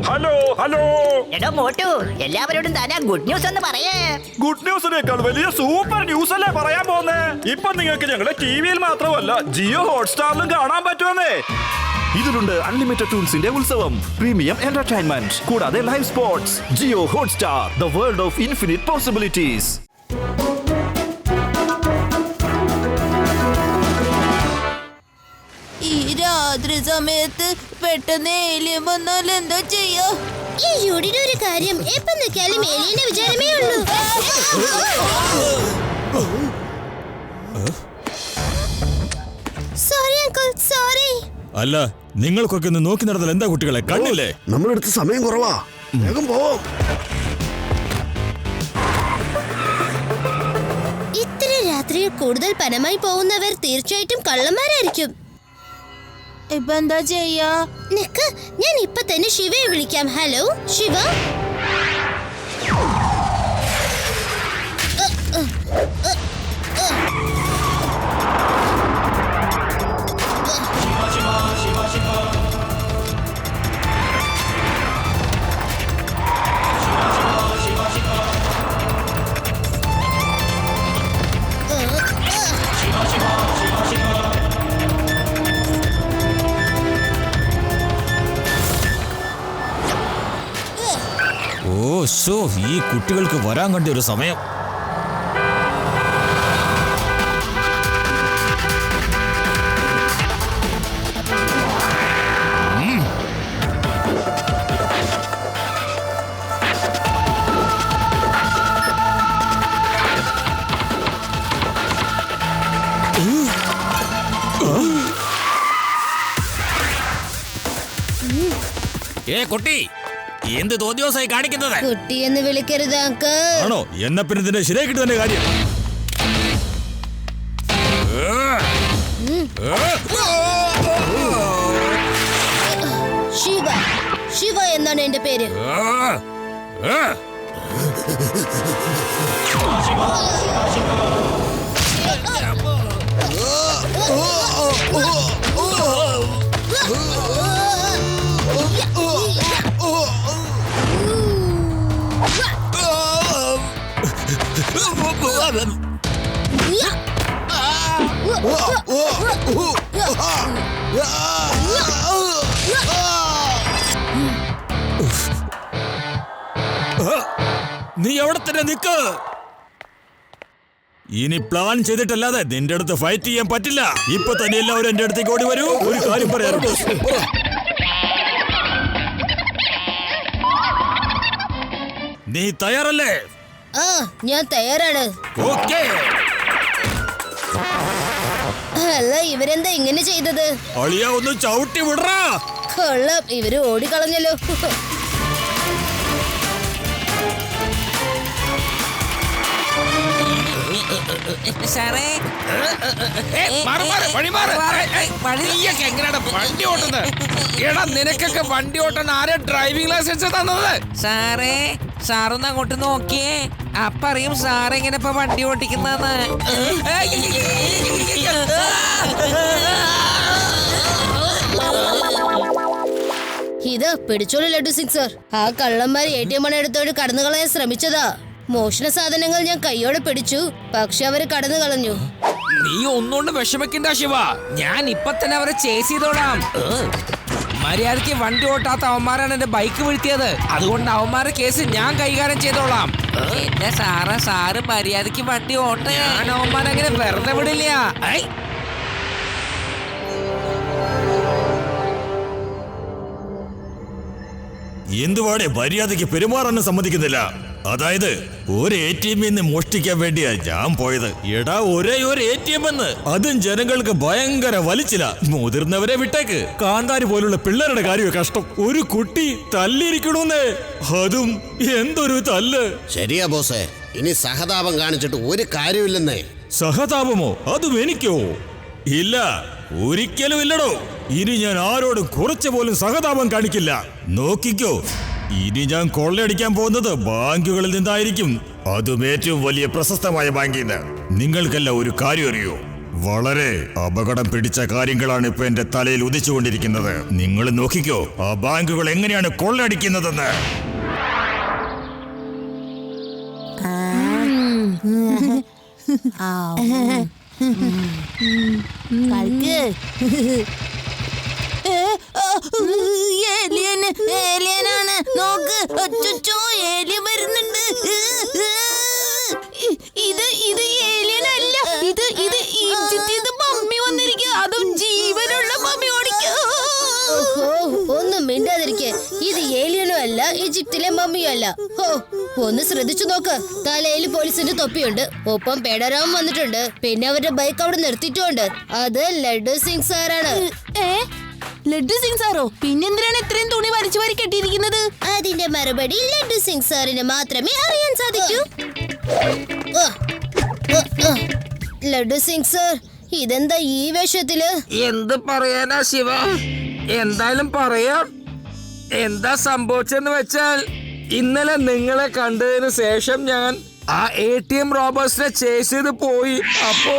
Hello hello. എടോ മോട്ടു, എല്ലാവരോടും Thana good news എന്ന് പറയേ. ഗുഡ് ന്യൂസിനേക്കാൾ വലിയ സൂപ്പർ ന്യൂസ് അല്ലേ പറയാൻ പോന്നേ. ഇപ്പൊ നിങ്ങൾക്ക് ഞങ്ങളുടെ ടിവിയിൽ മാത്രമല്ല ജിയോ ഹോട്ട്സ്റ്റാറിലും കാണാൻ പറ്റുമെന്നേ. ഇതിലുണ്ട് അൺലിമിറ്റഡ് ടൂൾസിന്റെ ഉത്സവം, പ്രീമിയം എന്റർടൈൻമെന്റ്, കൂടാതെ live sports. Jio Hotstar, the world of infinite possibilities. ഈ രാത്രി സമയത്ത് പെട്ടെന്ന് ഏലിയൻ വന്നാൽ എന്താ ചെയ്യാ? ഈ യൂടിയുടെ ഒരു കാര്യം എപ്പം നിൽക്കാലും ഏലിയന്റെ വിചാരമേ ഉള്ളൂ. Sorry uncle, sorry. അല്ല, നിങ്ങൾക്കൊക്കെ ഒന്ന് നോക്കി നടന്നാൽ എന്താ കുട്ടികളെ കണ്ടില്ലേ? നമ്മളെടുത്ത് സമയം കുറവാ, വേഗം പോവാം. ഇത്ര രാത്രിയിൽ കൂടുതൽ പണമായി പോകുന്നവർ തീർച്ചയായിട്ടും കള്ളന്മാരായിരിക്കും. ഇപ്പൊ എന്താ ചെയ്യാ? നിക്ക്, ഞാൻ ഇപ്പൊ തന്നെ ശിവയെ വിളിക്കാം. ഹലോ ശിവ. ഓ ശോ, ഈ കുട്ടികൾക്ക് വരാൻ കണ്ട ഒരു സമയം. കുട്ടി, എന്ത് തോന്നിയോസായി കാണിക്കുന്നത്? കുട്ടി എന്ന് വിളിക്കരുത് അങ്കിൾ. ആണോ? എന്നാ പിന്നെ ഇതിന്റെ ശരിയാക്കിട്ട് തന്നെ കാര്യം. ശിവ, ശിവ എന്നാണ് എന്റെ പേര്. നീ എവിടെ തന്നെ നിക്ക്. ഇനി പ്ലാൻ ചെയ്തിട്ടല്ലാതെ നിന്റെ അടുത്ത് ഫൈറ്റ് ചെയ്യാൻ പറ്റില്ല. ഇപ്പൊ തന്നെ എല്ലാവരും എന്റെ അടുത്തേക്ക് ഓടി വരൂ. ഒരു കാര്യം പറയാറുണ്ട്. നീ തയ്യാറല്ലേ? ആ, ഞാൻ തയ്യാറാണ്. ഓക്കേ. അല്ല, ഇവരെന്താ ഇങ്ങനെ ചെയ്തത്? അളിയ ഒന്ന് ചവിട്ടി വിടറാ. കൊള്ളാം, ഇവര് ഓടിക്കളഞ്ഞല്ലോ. സാറേ, എങ്ങനെയാണ് വണ്ടി ഓട്ടുന്നത്? എടാ, നിനക്കൊക്കെ വണ്ടി ഓട്ടാൻ ആരാ ഡ്രൈവിംഗ് ലൈസൻസ് തന്നത്? സാറേ, സാറൊന്ന് അങ്ങോട്ട് നോക്കിയേ. അപ്പറിയും സാറെങ്ങനെ ഇപ്പൊ വണ്ടി ഓട്ടിക്കുന്നെന്ന്. ഇത് പിടിച്ചോളൂ ലഡു സിംഗ് സർ. ആ കള്ളന്മാർ ATM പണം എടുത്തോണ്ട് കടന്നു കളയാൻ ശ്രമിച്ചതാ. മോഷണ സാധനങ്ങൾ ഞാൻ കൈയോടെ പിടിച്ചു, പക്ഷെ അവര് കടന്നു കളഞ്ഞു. നീ ഒന്നുകൊണ്ട് വിഷമിക്കണ്ട ശിവ, ഞാൻ ഇപ്പൊ തന്നെ അവരെ ചേസ് ചെയ്തോളാം. മര്യാദക്ക് വണ്ടി ഓട്ടാത്ത അവന്മാരാണ് എന്റെ ബൈക്ക് വീഴ്ത്തിയത്. അതുകൊണ്ട് അവന്മാരുടെ കേസ് ഞാൻ കൈകാര്യം ചെയ്തോളാം. എന്റെ സാറ് മര്യാദക്ക് വണ്ടി ഓട്ടേ. ഞാൻ അവന്മാരങ്ങനെ വെറുതെ വിടില്ല. എന്തുവാടെ മര്യാദയ്ക്ക് പെരുമാറാനും സമ്മതിക്കുന്നില്ല. അതായത് ഒരു ATM നിന്ന് മോഷ്ടിക്കാൻ വേണ്ടിയാ ഞാൻ പോയത്. എടാ, ഒരേ ഒരു ATM എന്ന്, അതും ജനങ്ങൾക്ക് ഭയങ്കര വലിച്ചില്ല. മുതിർന്നവരെ വിട്ടേക്ക്, കാന്താരി പോലുള്ള പിള്ളേരുടെ കാര്യം കഷ്ടം. ഒരു കുട്ടി തല്ലിയിരിക്കണമെന്നേ, അതും എന്തൊരു തല്ല്. ശരിയാ ബോസേ, ഇനി സഹതാപം കാണിച്ചിട്ട് ഒരു കാര്യമില്ലെന്നേ. സഹതാപമോ? അതും എനിക്കോ? ഇല്ല, ഒരിക്കലും ഇല്ലടോ. ഇനി ഞാൻ ആരോടും കുറച്ചു പോലും സഹതാപം കാണിക്കില്ല. നോക്കിക്കോ, ഇനി ഞാൻ കൊള്ളയടിക്കാൻ പോകുന്നത് ബാങ്കുകളിൽ നിന്നായിരിക്കും. അതും ഏറ്റവും വലിയ പ്രശസ്തമായ ബാങ്കിൽ നിന്ന്. നിങ്ങൾക്കല്ല ഒരു കാര്യം അറിയോ? വളരെ അപകടം പിടിച്ച കാര്യങ്ങളാണ് ഇപ്പൊ എന്റെ തലയിൽ ഉദിച്ചുകൊണ്ടിരിക്കുന്നത്. നിങ്ങൾ നോക്കിക്കോ ആ ബാങ്കുകൾ എങ്ങനെയാണ് കൊള്ളയടിക്കുന്നതെന്ന്. ഏലിയനാണ് നോക്ക്. അച്ചോ, ഏലിയൻ വരുന്നുണ്ട്. ഇത് ഏലിയൻ അല്ല, ഇത് ഈജിപ്തിൽ മമ്മി വന്നിരിക്കുക. അതും ജീവനുള്ള മമ്മി ഓടിക്കോ. ഒന്നും മിണ്ടാതിരിക്കെ. ഇത് ഏലിയനും അല്ല, ഈജിപ്തിലെ മമ്മിയും അല്ല. ഹോ, ഒന്ന് ശ്രദ്ധിച്ചു നോക്ക്. തലയിൽ പോലീസിന്റെ തൊപ്പിയുണ്ട്, ഒപ്പം പേടരാമൻ വന്നിട്ടുണ്ട്, പിന്നെ അവരുടെ ബൈക്ക് അവിടെ നിർത്തിയിട്ടുണ്ട്. അത് ലഡ്ഡു സിംഗ് സാറാണ്. ലഡ്ഡു സിംഗ് സാറോ? പിന്നെന്തിനാണ് ഇത്രയും തുണി വലിച്ചു വാരി കെട്ടിയിരിക്കുന്നത്? അതിന്റെ മറുപടി ലഡ്ഡു സിംഗ് സാറിന് മാത്രമേ അറിയാൻ സാധിക്കൂ. ലഡ്ഡു സിംഗ് സാർ, ഇതെന്താ ഈ വേഷത്തില്? എന്ത് പറയാനാ ശിവ, എന്തായാലും പറയാം. എന്താ സംഭവിച്ചെന്ന് വെച്ചാൽ, ഇന്നലെ നിങ്ങളെ കണ്ടതിന് ശേഷം ഞാൻ ആ ATM റോബേഴ്സിനെ ചേസ് ചെയ്ത് പോയി. അപ്പോ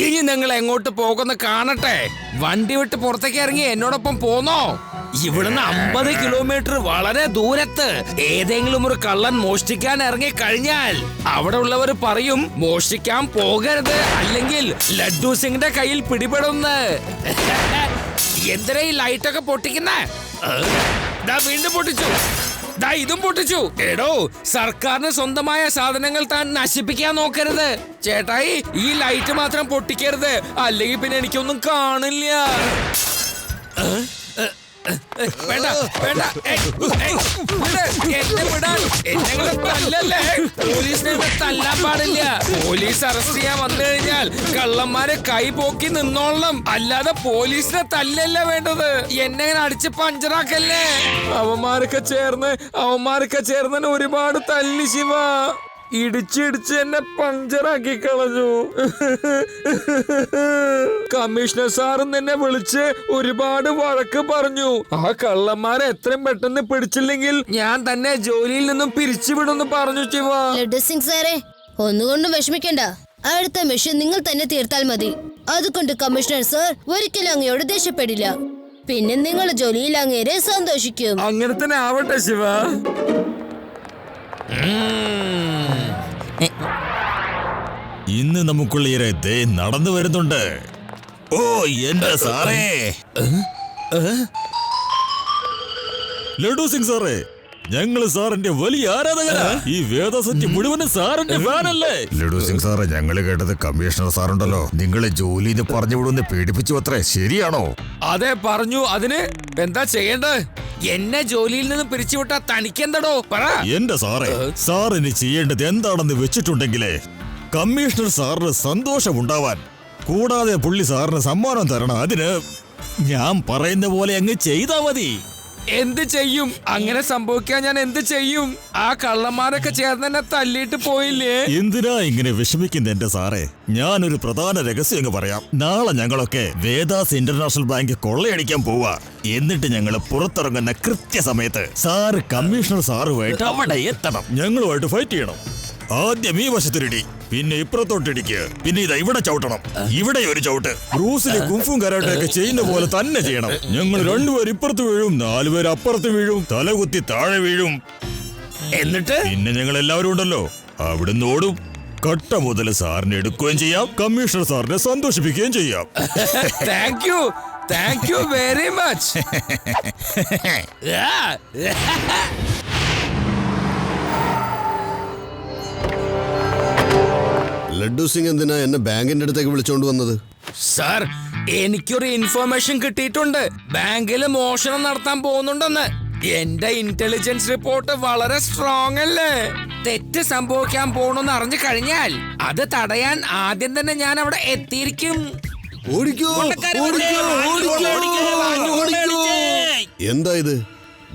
ഇനി നിങ്ങൾ എങ്ങോട്ട് പോകുന്ന കാണട്ടെ. വണ്ടി വിട്ട് പുറത്തേക്ക് ഇറങ്ങി എന്നോടൊപ്പം പോന്നോ? ഇവിടുന്ന് 50 കിലോമീറ്റർ വളരെ ദൂരത്ത് ഏതെങ്കിലും ഒരു കള്ളൻ മോഷ്ടിക്കാൻ ഇറങ്ങി കഴിഞ്ഞാൽ അവിടെ ഉള്ളവർ പറയും മോഷ്ടിക്കാൻ പോകരുത്, അല്ലെങ്കിൽ ലഡ്ഡു സിംഗിന്റെ കയ്യിൽ പിടിപെടുന്ന്. എന്തിനാ ഈ ലൈറ്റൊക്കെ പൊട്ടിക്കുന്നേ? വീണ്ടും പൊട്ടിച്ചു, ഇതും പൊട്ടിച്ചു. എടോ, സർക്കാരിന് സ്വന്തമായ സാധനങ്ങൾ താൻ നശിപ്പിക്കാൻ നോക്കരുത്. ചേട്ടായി, ഈ ലൈറ്റ് മാത്രം പൊട്ടിക്കരുത്, അല്ലെങ്കിൽ പിന്നെ എനിക്കൊന്നും കാണില്ല. വേണ്ട വേണ്ട, എന്നെ വിടാൻ. എന്നെ തല്ലല്ലേ. പോലീസിനെ തല്ലാൻ പാടില്ല. പോലീസ് അറസ്റ്റ് ചെയ്യാൻ വന്നു കഴിഞ്ഞാൽ കള്ളന്മാരെ കൈ പോക്കി നിന്നോളണം, അല്ലാതെ പോലീസിനെ തല്ലല്ല വേണ്ടത്. എന്നെ അടിച്ച് പഞ്ചറാക്കല്ലേ. അവന്മാരൊക്കെ ചേർന്ന് ഒരുപാട് തല്ലി ശിവ. ഇടിച്ചിടിച്ച് എന്നെ പഞ്ചറാക്കി കളഞ്ഞു. കമ്മീഷണർ സാറും എന്നെ വിളിച്ച് ഒരുപാട് വഴക്ക് പറഞ്ഞു. ആ കള്ളന്മാരെ എത്രയും പെട്ടെന്ന് പിടിച്ചില്ലെങ്കിൽ ഞാൻ തന്നെ ജോലിയിൽ നിന്നും പിരിച്ചുവിടുമെന്ന് പറഞ്ഞു ശിവ. ലഡ്ഡു സിംഗ് സാറേ, ഒന്നുകൊണ്ടും വിഷമിക്കണ്ട. അടുത്ത മിഷൻ നിങ്ങൾ തന്നെ തീർത്താൽ മതി. അതുകൊണ്ട് കമ്മീഷണർ സാർ ഒരിക്കലും അങ്ങയോട് ദേഷ്യപ്പെടില്ല. പിന്നെ നിങ്ങൾ ജോലിയിൽ അങ്ങേരെ സന്തോഷിക്കും. അങ്ങനെ തന്നെ ആവട്ടെ ശിവ. ഇന്ന് നമുക്കുള്ള ദേ നടന്നു വരുന്നുണ്ട്. ഓ എന്റെ സാറേ, ലഡ്ഡു സിംഗ് സാറേ, ഞങ്ങള് സാറിന്റെ വലിയ ആരാധകരാ. ഈ വേദസത്യം മുഴുവനും സാറിന്റെ ഫാനല്ലേ? ലഡ്ഡു സിംഗ് സാറേ, ഞങ്ങള് കേട്ടത് കമ്മീഷണർ സാറുണ്ടല്ലോ നിങ്ങളെ ജോലിന്ന് പറഞ്ഞു വിടുന്ന് പേടിപ്പിച്ചു അത്രേ, ശരിയാണോ? അതെ പറഞ്ഞു. അതിന് എന്താ ചെയ്യേണ്ടത്? എന്നെ ജോലിയിൽ നിന്ന് പിരിച്ചുവിട്ടാ തനിക്കെന്തടോ പറ. എന്റെ സാറേ, സാറിന് ചെയ്യേണ്ടത് എന്താണെന്ന് വെച്ചിട്ടുണ്ടെങ്കിലേ കമ്മീഷണർ സാറിന് സന്തോഷമുണ്ടാവാൻ, കൂടാതെ പുള്ളി സാറിന് സമ്മാനം തരണം. അതിന് ഞാൻ പറയുന്ന പോലെ അങ്ങ് ചെയ്താ മതി. എന്ത് ചെയ്യും? അങ്ങനെ സംഭവിക്കാൻ ഞാൻ എന്ത് ചെയ്യും? ആ കള്ളന്മാരൊക്കെ ചേർന്ന് എന്നെ തല്ലിയിട്ട് പോയില്ലേ? എന്തിനാ ഇങ്ങനെ വിഷമിക്കുന്ന എന്റെ സാറേ? ഞാനൊരു പ്രധാന രഹസ്യം അങ്ങ് പറയാം. നാളെ ഞങ്ങളൊക്കെ വേദാസ് ഇന്റർനാഷണൽ ബാങ്ക് കൊള്ളയടിക്കാൻ പോവാ. എന്നിട്ട് ഞങ്ങൾ പുറത്തിറങ്ങുന്ന കൃത്യസമയത്ത് സാറ് കമ്മീഷണർ സാറുമായിട്ട് അവിടെ എത്തണം. ഞങ്ങളുമായിട്ട് ഫൈറ്റ് ചെയ്യണം. ആദ്യം ഈ വശത്തിരിടി, പിന്നെ ഇപ്പുറത്തോട്ടിടിക്ക്, പിന്നെ ഇതാ ഇവിടെ ചവിട്ടണം, ഇവിടെ ഒരു ചവിട്ട്. ബ്രൂസിലെ കുംഫും കരാട്ടയൊക്കെ ചെയ്യുന്ന പോലെ തന്നെ ചെയ്യണം. ഞങ്ങൾ 2 പേർ ഇപ്പുറത്ത് വീഴും, 4 പേർ അപ്പുറത്ത് വീഴും, തലകുത്തി താഴെ വീഴും. എന്നിട്ട് പിന്നെ ഞങ്ങൾ എല്ലാവരും ഉണ്ടല്ലോ, അവിടുന്ന് ഓടും. കട്ട മുതൽ സാറിനെ എടുക്കുകയും ചെയ്യാം, കമ്മീഷണർ സാറിനെ സന്തോഷിപ്പിക്കുകയും ചെയ്യാം. Thank you very much. Laddu Singh എന്തിനാ എന്നെ ബാങ്കിന്റെ അടുത്തേക്ക് വിളിച്ചോണ്ട് വന്നത്? സാർ, എനിക്കൊരു ഇൻഫർമേഷൻ കിട്ടിയിട്ടുണ്ട്. ബാങ്കില് മോഷണം നടത്താൻ പോകുന്നുണ്ടെന്ന്. എന്റെ ഇന്റലിജൻസ് റിപ്പോർട്ട് വളരെ സ്ട്രോങ് അല്ലേ? തെറ്റ് സംഭവിക്കാൻ പോണെന്ന് അറിഞ്ഞു കഴിഞ്ഞാൽ അത് തടയാൻ ആദ്യം തന്നെ ഞാൻ അവിടെ എത്തിയിരിക്കും. എന്താ ഇത്?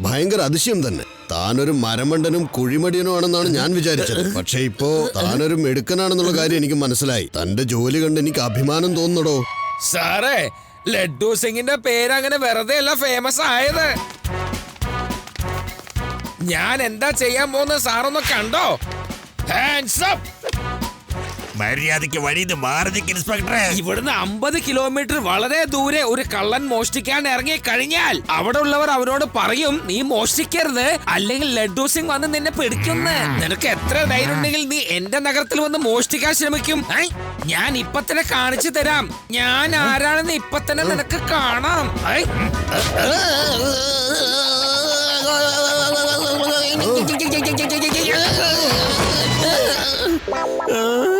ഭയങ്കര അതിശയം തന്നെ. താനൊരു മരമണ്ടനും കുഴിമടിയനും ആണെന്നാണ് ഞാൻ വിചാരിച്ചത്. പക്ഷെ ഇപ്പോ താനൊരു മിടുക്കനാണെന്നുള്ള കാര്യം എനിക്ക് മനസ്സിലായി. തന്റെ ജോലി കണ്ട് എനിക്ക് അഭിമാനം തോന്നുന്നടോ. സാറേ, ലഡ്ഡു സിംഗിന്റെ പേര് അങ്ങനെ വെറുതെ അല്ല ഫേമസ് ആയത്. ഞാൻ എന്താ ചെയ്യാൻ പോകുന്നത് സാറൊന്ന് കണ്ടോ? Hands up. മര്യാദയ്ക്ക് വഴിന്ന് മാറി നിൽക്ക് ഇൻസ്പെക്ടറെ. ഇവിടുന്ന് 50 കിലോമീറ്റർ വളരെ ദൂരെ ഒരു കള്ളൻ മോഷ്ടിക്കാൻ ഇറങ്ങി കഴിഞ്ഞാൽ അവിടെ ഉള്ളവർ അവരോട് പറയും, നീ മോഷ്ടിക്കരുത്, അല്ലെങ്കിൽ ലഡ്ഡു സിംഗ് വന്ന് നിന്നെ പിടിക്കുന്ന്. നിനക്ക് എത്ര ധൈര്യം ഉണ്ടെങ്കിൽ നീ എന്റെ നഗരത്തിൽ വന്ന് മോഷ്ടിക്കാൻ ശ്രമിക്കും? ഞാൻ ഇപ്പൊ തന്നെ കാണിച്ചു തരാം ഞാൻ ആരാണെന്ന്. ഇപ്പൊ തന്നെ നിനക്ക് കാണാം. ആ